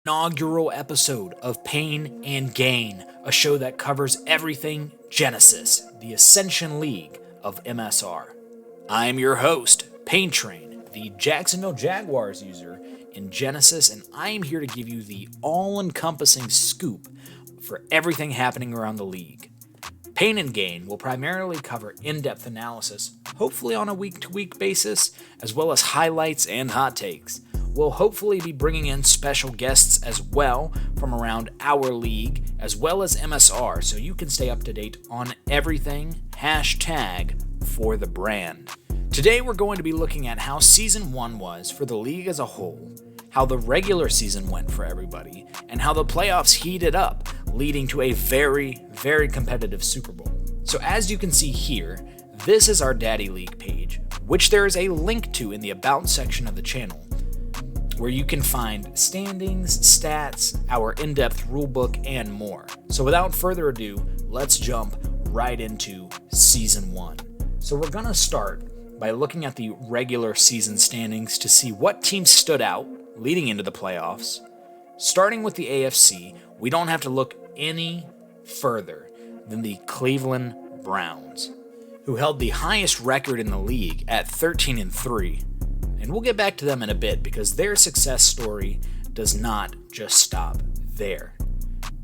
Inaugural episode of Pain and Gain, a show that covers everything Genesis, the Ascension League of MSR. I am your host, Pain Train, the Jacksonville Jaguars user in Genesis, and I am here to give you the all-encompassing scoop for everything happening around the league. Pain and Gain will primarily cover in-depth analysis, hopefully on a week-to-week basis, as well as highlights and hot takes. We'll hopefully be bringing in special guests as well from around our league, as well as MSR, so you can stay up to date on everything #for the brand. Today we're going to be looking at how Season 1 was for the league as a whole, how the regular season went for everybody, and how the playoffs heated up, leading to a very, very competitive Super Bowl. So as you can see here, this is our Daddy League page, which there is a link to in the About section of the channel, where you can find standings, stats, our in-depth rulebook, and more. So without further ado, let's jump right into Season 1. So we're going to start by looking at the regular season standings to see what teams stood out leading into the playoffs. Starting with the AFC, we don't have to look any further than the Cleveland Browns, who held the highest record in the league at 13-3. And we'll get back to them in a bit because their success story does not just stop there.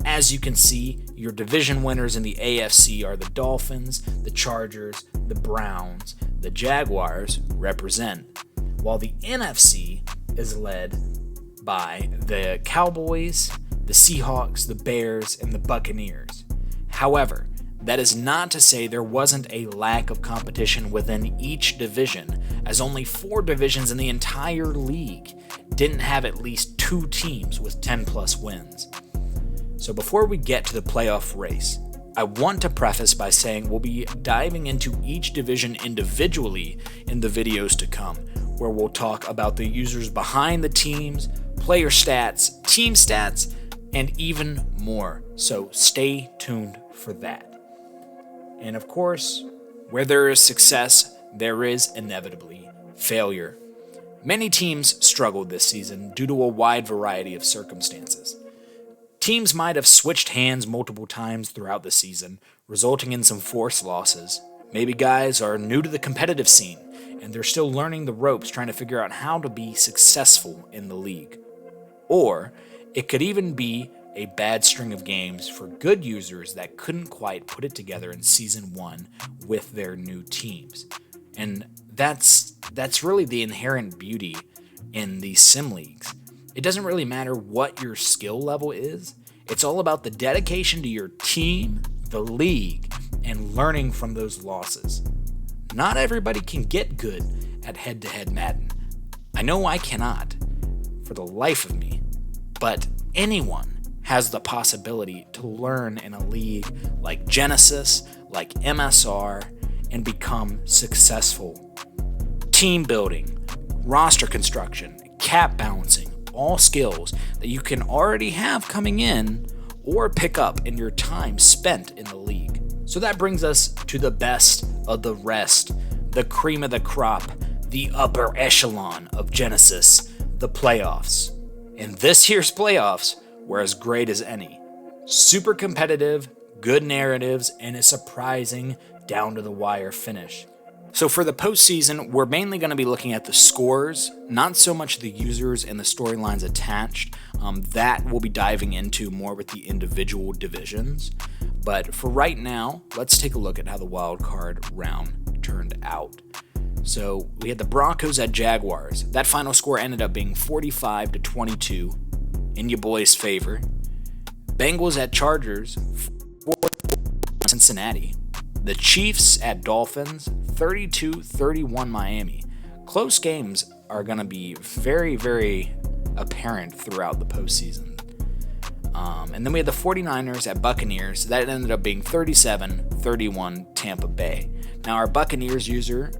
As you can see, your division winners in the AFC are the Dolphins, the Chargers, the Browns, the Jaguars represent, while the NFC is led by the Cowboys, the Seahawks, the Bears, and the Buccaneers. However, that is not to say there wasn't a lack of competition within each division, as only 4 divisions in the entire league didn't have at least 2 teams with 10+ wins. So before we get to the playoff race, I want to preface by saying we'll be diving into each division individually in the videos to come, where we'll talk about the users behind the teams, player stats, team stats, and even more. So stay tuned for that. And of course, where there is success, there is inevitably failure. Many teams struggled this season due to a wide variety of circumstances. Teams might have switched hands multiple times throughout the season, resulting in some forced losses. Maybe guys are new to the competitive scene, and they're still learning the ropes trying to figure out how to be successful in the league. Or it could even be a bad string of games for good users that couldn't quite put it together in Season 1 with their new teams. And that's really the inherent beauty in these sim leagues. It doesn't really matter what your skill level is. It's all about the dedication to your team, the league, and learning from those losses. Not everybody can get good at head-to-head Madden. I know I cannot, for the life of me, but anyone has the possibility to learn in a league like Genesis, like MSR, and become successful. Team building, roster construction, cap balancing, all skills that you can already have coming in or pick up in your time spent in the league. So that brings us to the best of the rest, the cream of the crop, the upper echelon of Genesis, the playoffs. And this year's playoffs were as great as any. Super competitive, good narratives, and a surprising down-to-the-wire finish. So for the postseason, we're mainly going to be looking at the scores, not so much the users and the storylines attached. That we'll be diving into more with the individual divisions. But for right now, let's take a look at how the wild card round turned out. So we had the Broncos at Jaguars. That final score ended up being 45-22 in your boys' favor. Bengals at Chargers, 44 Cincinnati. The Chiefs at Dolphins, 32-31 Miami. Close games are going to be very, very apparent throughout the postseason. And then we had the 49ers at Buccaneers. That ended up being 37-31 Tampa Bay. Now, our Buccaneers user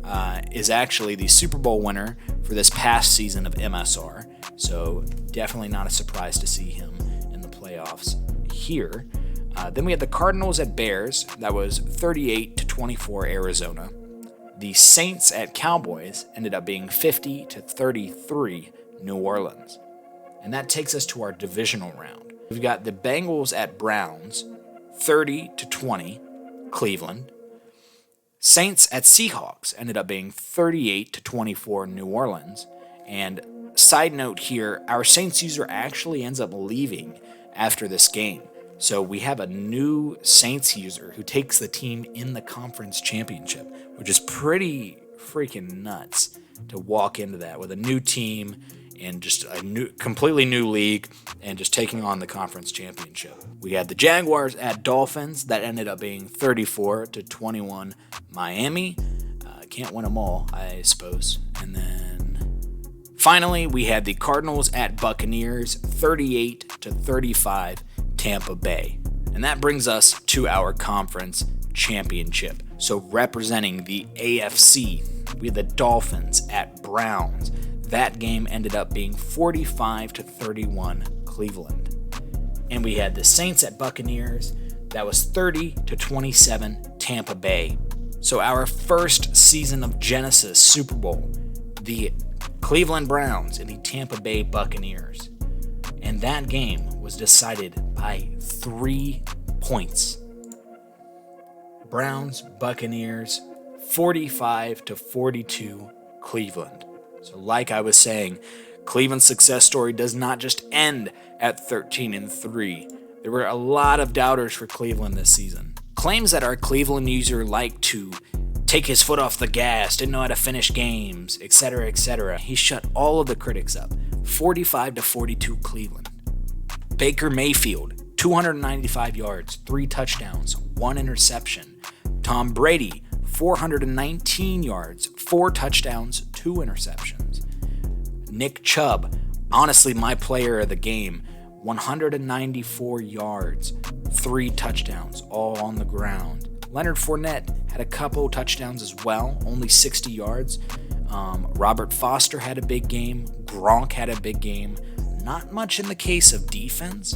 is actually the Super Bowl winner for this past season of MSR. So definitely not a surprise to see him in the playoffs here. Then we had the Cardinals at Bears. That was 38-24 Arizona. The Saints at Cowboys ended up being 50-33 New Orleans. And that takes us to our divisional round. We've got the Bengals at Browns, 30-20, Cleveland. Saints at Seahawks ended up being 38-24, New Orleans. And side note here, our Saints user actually ends up leaving after this game. So we have a new Saints user who takes the team in the conference championship, which is pretty freaking nuts to walk into that with a new team and just a completely new league and just taking on the conference championship. We had the Jaguars at Dolphins. That ended up being 34-21 Miami. Can't win them all, I suppose. And then finally, we had the Cardinals at Buccaneers, 38-35 Tampa Bay. And that brings us to our conference championship. So representing the AFC, we had the Dolphins at Browns. That game ended up being 45-31 Cleveland. And we had the Saints at Buccaneers. That was 30-27 Tampa Bay. So our first season of Genesis Super Bowl, the Cleveland Browns and the Tampa Bay Buccaneers. And that game was decided by 3 points. Browns, Buccaneers, 45-42 Cleveland. So like I was saying, Cleveland's success story does not just end at 13-3. There were a lot of doubters for Cleveland this season. Claims that our Cleveland user liked to take his foot off the gas, didn't know how to finish games, etc., etc. He shut all of the critics up. 45-42 Cleveland. Baker Mayfield, 295 yards, 3 touchdowns, 1 interception. Tom Brady, 419 yards, 4 touchdowns, 2 interceptions. Nick Chubb, honestly my player of the game, 194 yards, 3 touchdowns, all on the ground. Leonard Fournette had a couple touchdowns as well, only 60 yards. Robert Foster had a big game. Gronk had a big game. Not much in the case of defense,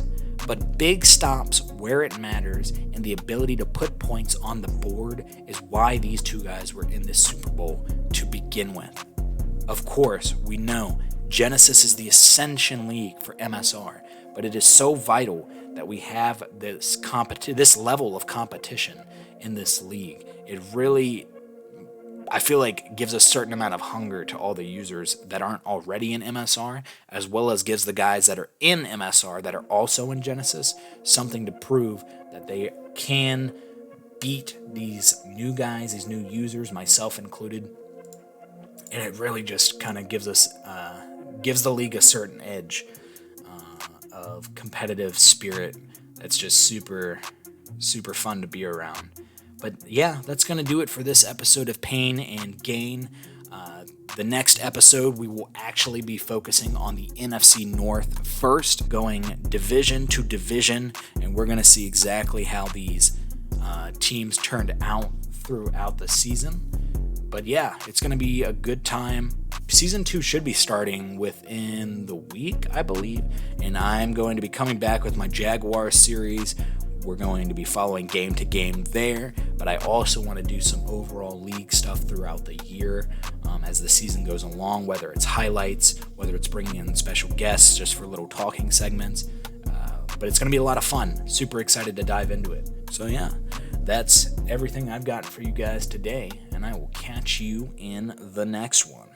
but big stops where it matters, and the ability to put points on the board is why these two guys were in this Super Bowl to begin with. Of course, we know Genesis is the Ascension League for MSR, but it is so vital that we have this level of competition in this league. It really, I feel like, gives a certain amount of hunger to all the users that aren't already in MSR, as well as gives the guys that are in MSR that are also in Genesis something to prove that they can beat these new guys, these new users, myself included. And it really just kind of gives the league a certain edge of competitive spirit that's just super, super fun to be around. But yeah, that's going to do it for this episode of Pain and Gain. The next episode, we will actually be focusing on the NFC North first, going division to division, and we're going to see exactly how these teams turned out throughout the season. But yeah, it's going to be a good time. Season 2 should be starting within the week, I believe, and I'm going to be coming back with my Jaguar series. We're going to be following game to game there, but I also want to do some overall league stuff throughout the year as the season goes along, whether it's highlights, whether it's bringing in special guests just for little talking segments. But it's going to be a lot of fun. Super excited to dive into it. So yeah, that's everything I've got for you guys today, and I will catch you in the next one.